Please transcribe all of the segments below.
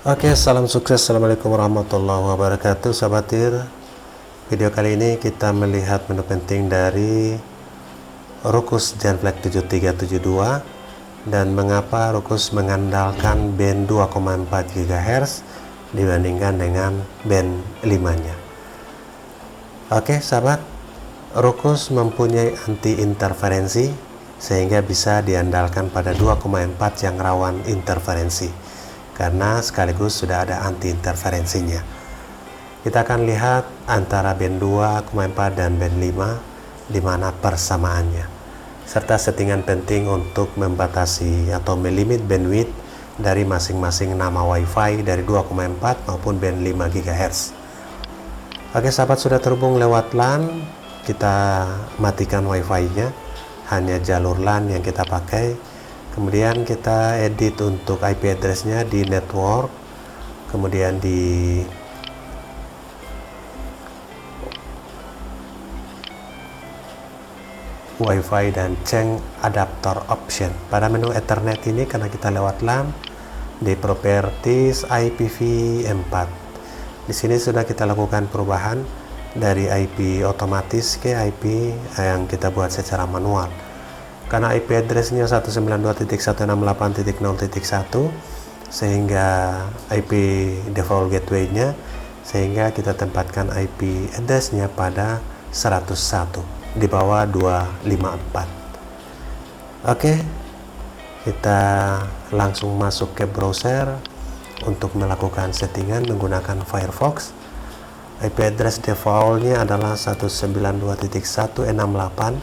Oke, salam sukses. Assalamualaikum warahmatullahi wabarakatuh, sahabat tir. Video kali ini kita melihat menu penting dari Ruckus Genflex 7372 dan mengapa Ruckus mengandalkan band 2,4 GHz dibandingkan dengan band 5-nya. Oke, sahabat, Ruckus mempunyai anti interferensi sehingga bisa diandalkan pada 2,4 yang rawan interferensi, karena sekaligus sudah ada anti interferensinya. Kita akan lihat antara band 2,4 dan band 5 di mana persamaannya, serta settingan penting untuk membatasi atau melimit bandwidth dari masing-masing nama WiFi dari 2,4 maupun band 5 GHz. Oke, sahabat, sudah terhubung lewat LAN. Kita matikan WiFi-nya, hanya jalur LAN yang kita pakai. Kemudian kita edit untuk IP address-nya di network, kemudian di Wi-Fi dan change adapter option. Pada menu Ethernet ini, karena kita lewat LAN, di properties IPv4. Di sini sudah kita lakukan perubahan dari IP otomatis ke IP yang kita buat secara manual. Karena IP address-nya 192.168.0.1 sehingga IP default gateway-nya, sehingga kita tempatkan IP address-nya pada 101 di bawah 254. Oke, kita langsung masuk ke browser untuk melakukan settingan menggunakan Firefox. IP address default-nya adalah 192.168.0.1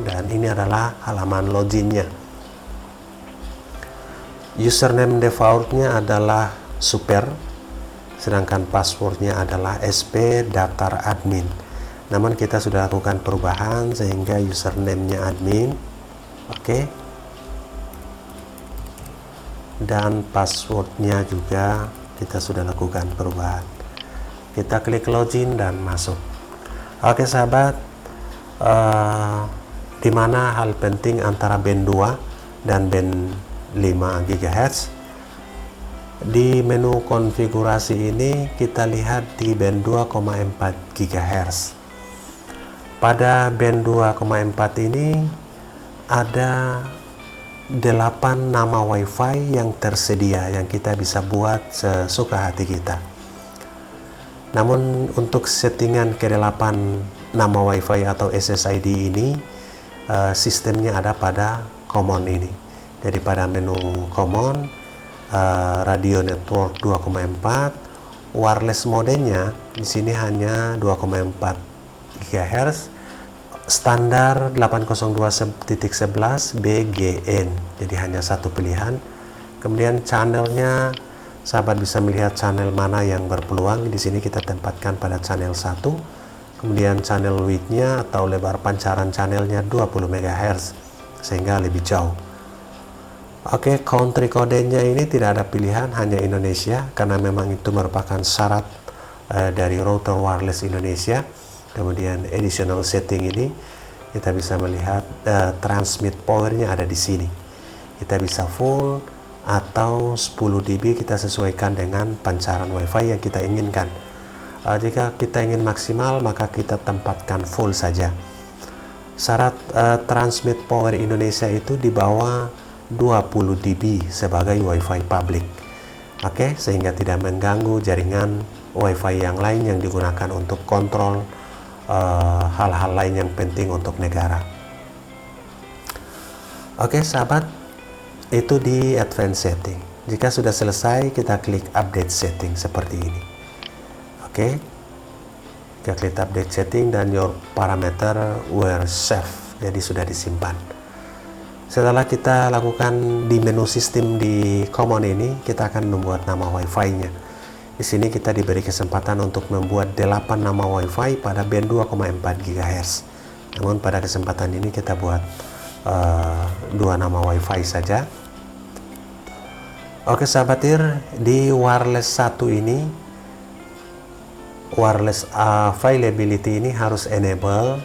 dan ini adalah halaman login-nya. Username default-nya adalah super, sedangkan password-nya adalah sp daftar admin. Namun kita sudah lakukan perubahan sehingga username-nya admin. Oke. Dan password-nya juga kita sudah lakukan perubahan. Kita klik login dan masuk. Oke, sahabat, di mana hal penting antara band 2 dan band 5 GHz. Di menu konfigurasi ini kita lihat di band 2,4 GHz. Pada band 2,4 ini ada 8 nama WiFi yang tersedia yang kita bisa buat sesuka hati kita. Namun untuk settingan ke-8 nama WiFi atau SSID ini, sistemnya ada pada common ini. Jadi pada menu common, radio network 2,4, wireless modenya di sini hanya 2,4 GHz, standar 802.11 BGN, jadi hanya satu pilihan. Kemudian channelnya, sahabat bisa melihat channel mana yang berpeluang. Di sini kita tempatkan pada channel 1. Kemudian channel width-nya atau lebar pancaran channelnya 20 MHz sehingga lebih jauh. Oke, country code-nya ini tidak ada pilihan, hanya Indonesia karena memang itu merupakan syarat dari router wireless Indonesia. Kemudian additional setting ini kita bisa melihat transmit power-nya ada di sini. Kita bisa full atau 10 dB, kita sesuaikan dengan pancaran WiFi yang kita inginkan. Jika kita ingin maksimal, maka kita tempatkan full saja. Syarat transmit power Indonesia itu di bawah 20 dB sebagai WiFi public. Oke, sehingga tidak mengganggu jaringan WiFi yang lain yang digunakan untuk kontrol hal-hal lain yang penting untuk negara. Oke, sahabat, itu di advanced setting. Jika sudah selesai, kita klik update setting seperti ini. Oke, kita klik update setting dan your parameter were saved, jadi sudah disimpan. Setelah kita lakukan di menu sistem di common ini, kita akan membuat nama WiFi-nya. Di sini kita diberi kesempatan untuk membuat 8 nama WiFi pada band 2,4 GHz. Namun pada kesempatan ini kita buat 2 nama WiFi saja. Oke, sahabat tir, di wireless 1 ini, wireless availability ini harus enable.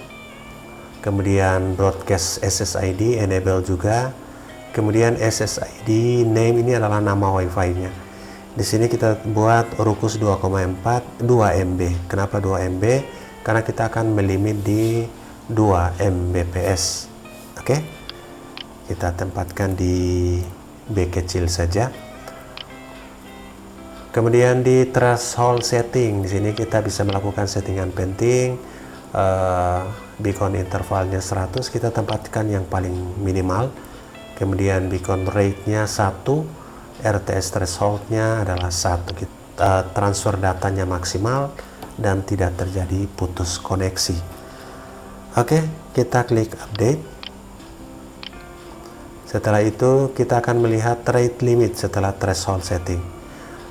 Kemudian broadcast SSID enable juga. kemudian SSID name ini adalah nama WiFi-nya. Di sini kita buat Ruckus 2,4 2 MB. Kenapa 2 MB? Karena kita akan melimit di 2 Mbps. Oke, kita tempatkan di B kecil saja. Kemudian di threshold setting, di sini kita bisa melakukan settingan penting. Beacon intervalnya 100, kita tempatkan yang paling minimal. Kemudian beacon rate-nya 1, RTS threshold-nya adalah 1. Transfer datanya maksimal dan tidak terjadi putus koneksi. Oke, kita klik update. Setelah itu kita akan melihat rate limit setelah threshold setting.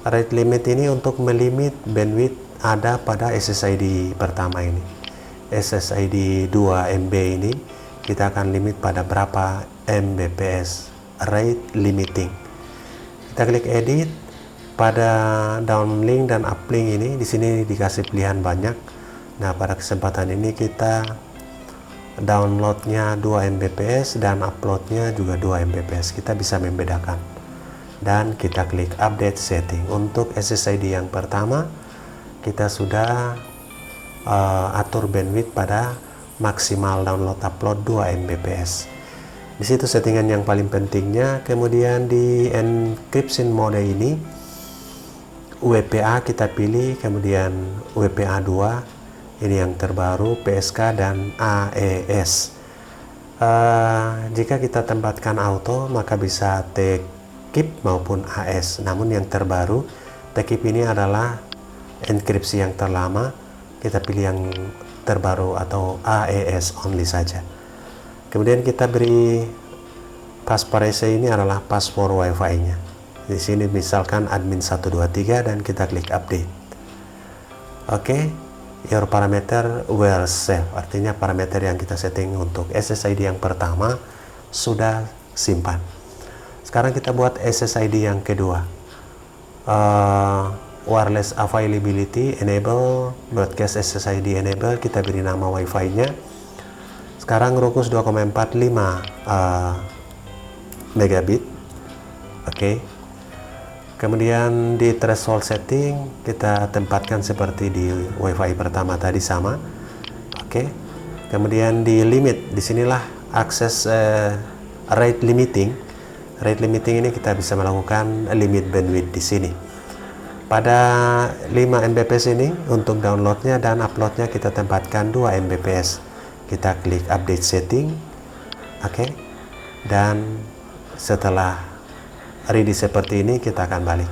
Rate limit ini untuk melimit bandwidth ada pada SSID pertama ini. SSID 2 MB ini kita akan limit pada berapa Mbps, rate limiting. Kita klik edit. Pada downlink dan uplink ini di sini dikasih pilihan banyak. Nah, pada kesempatan ini kita downloadnya 2 Mbps dan uploadnya juga 2 Mbps. Kita bisa membedakan. Dan kita klik update setting. Untuk SSID yang pertama kita sudah atur bandwidth pada maksimal download upload 2 Mbps. Di situ settingan yang paling pentingnya. Kemudian di encryption mode ini WPA kita pilih, kemudian WPA 2 ini yang terbaru, PSK dan AES. Jika kita tempatkan auto maka bisa TKIP maupun AS. Namun yang terbaru TKIP ini adalah enkripsi yang terlama, kita pilih yang terbaru atau AES only saja. Kemudian kita beri passphrase ini adalah password WiFi-nya. Di sini misalkan admin 123 dan kita klik update. Oke, your parameter were saved. Artinya parameter yang kita setting untuk SSID yang pertama sudah simpan. Sekarang kita buat SSID yang kedua. Wireless availability enable, broadcast SSID enable, kita beri nama WiFi-nya. Sekarang Ruckus 2,45 megabit. Oke. Kemudian di threshold setting kita tempatkan seperti di WiFi pertama tadi sama. Oke. Kemudian di limit, disinilah akses rate limiting. Rate limiting ini kita bisa melakukan limit bandwidth di sini. Pada 5 Mbps ini untuk downloadnya dan uploadnya kita tempatkan 2 Mbps. Kita klik update setting. Oke. Dan setelah ready seperti ini kita akan balik.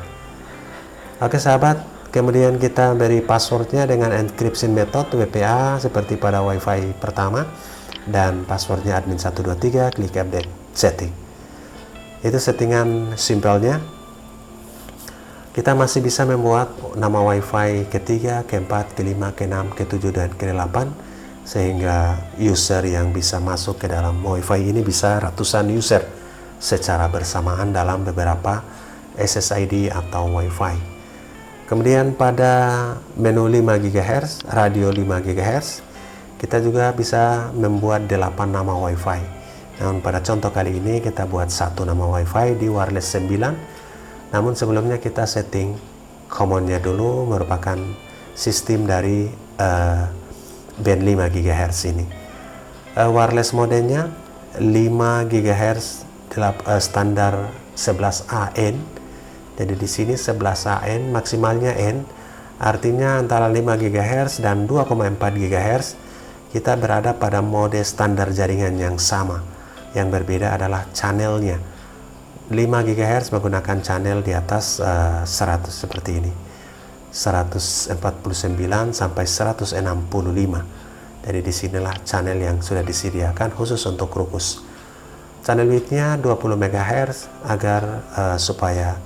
Oke sahabat, kemudian kita beri passwordnya dengan encryption method WPA seperti pada WiFi pertama dan passwordnya admin 123, klik update setting. Itu settingan simpelnya. Kita masih bisa membuat nama WiFi ketiga, keempat, kelima, keenam, ketujuh, dan ke-8 sehingga user yang bisa masuk ke dalam WiFi ini bisa ratusan user secara bersamaan dalam beberapa SSID atau WiFi. Kemudian pada menu 5 GHz, radio 5 GHz, kita juga bisa membuat 8 nama WiFi. Namun pada contoh kali ini kita buat satu nama WiFi di wireless 9. Namun sebelumnya kita setting commonnya dulu, merupakan sistem dari band 5 GHz ini. Wireless modenya 5 GHz standar 11 AN. Jadi di sini 11 AN, maksimalnya N, artinya antara 5 GHz dan 2,4 GHz kita berada pada mode standar jaringan yang sama. Yang berbeda adalah channelnya. 5 GHz menggunakan channel di atas 100 seperti ini, 149 sampai 165. Jadi disinilah channel yang sudah disediakan khusus untuk Ruckus. Channel width-nya 20 MHz agar supaya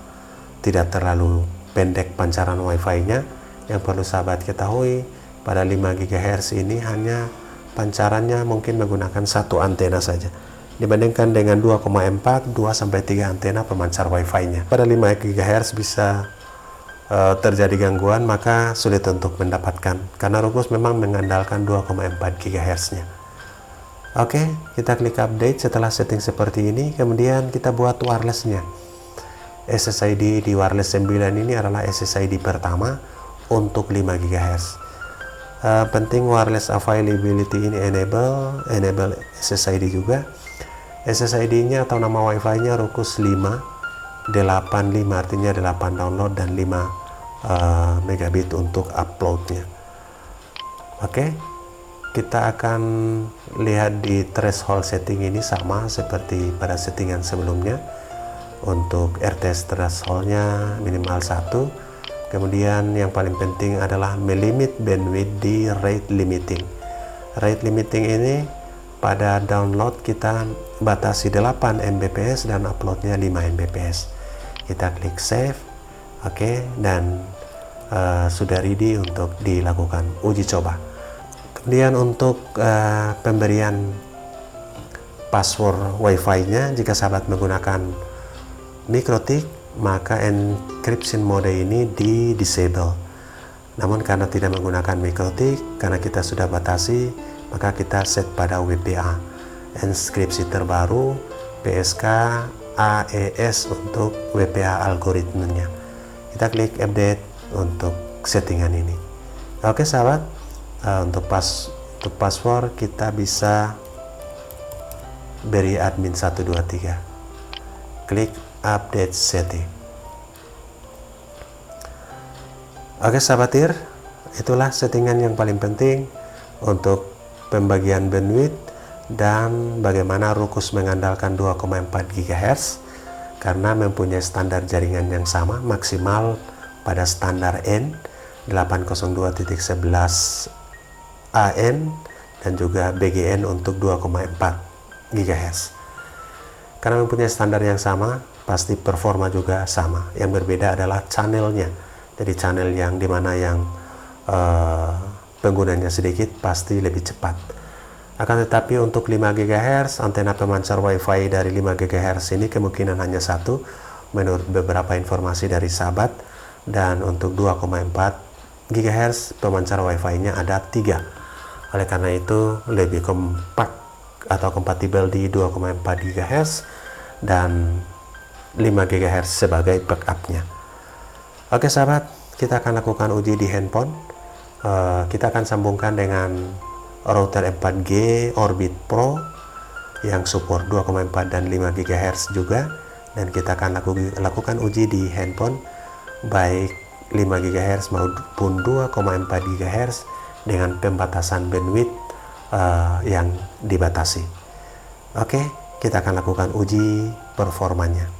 tidak terlalu pendek pancaran WiFi-nya. Yang perlu sahabat ketahui, pada 5 GHz ini hanya pancarannya mungkin menggunakan satu antena saja, dibandingkan dengan 2,4, 2-3 antena pemancar WiFi-nya. Pada 5 GHz bisa terjadi gangguan, maka sulit untuk mendapatkan, karena Ruckus memang mengandalkan 2,4 GHz-nya. Oke, kita klik update. Setelah setting seperti ini, kemudian kita buat wirelessnya. SSID di wireless 9 ini adalah SSID pertama untuk 5 GHz. Penting wireless availability ini enable SSID juga. SSID-nya atau nama Wi-Fi-nya Ruckus 585, artinya 8 download dan 5 megabit untuk uploadnya. Oke, kita akan lihat di threshold setting ini sama seperti pada settingan sebelumnya. Untuk RTS thresholdnya minimal 1. Kemudian yang paling penting adalah melimit bandwidth di rate limiting. Rate limiting ini pada download kita batasi 8 Mbps dan uploadnya 5 Mbps. Kita klik save, oke, dan sudah ready untuk dilakukan uji coba. Kemudian untuk pemberian password Wi-Fi-nya, jika sahabat menggunakan MikroTik, maka encryption mode ini di disable. Namun karena tidak menggunakan MikroTik, karena kita sudah batasi, maka kita set pada WPA, inskripsi terbaru PSK AES untuk WPA algoritmenya. Kita klik update untuk settingan ini. Oke sahabat, untuk password kita bisa beri admin 123. Klik update setting. Oke sahabatir, itulah settingan yang paling penting untuk pembagian bandwidth dan bagaimana Ruckus mengandalkan 2,4 GHz karena mempunyai standar jaringan yang sama, maksimal pada standar N 802.11 AN dan juga BGN untuk 2,4 GHz. Karena mempunyai standar yang sama, pasti performa juga sama. Yang berbeda adalah channelnya. Jadi channel yang dimana yang penggunanya sedikit pasti lebih cepat. Akan tetapi untuk 5 GHz, antena pemancar Wi-Fi dari 5 GHz ini kemungkinan hanya satu menurut beberapa informasi dari sahabat, dan untuk 2,4 GHz pemancar Wi-Fi-nya ada 3. Oleh karena itu lebih kompak atau kompatibel di 2,4 GHz dan 5 GHz sebagai backupnya. Oke sahabat, kita akan lakukan uji di handphone. Kita akan sambungkan dengan router 4G Orbit Pro yang support 2,4 dan 5 GHz juga, dan kita akan lakukan uji di handphone baik 5 GHz maupun 2,4 GHz dengan pembatasan bandwidth yang dibatasi. Oke, kita akan lakukan uji performanya.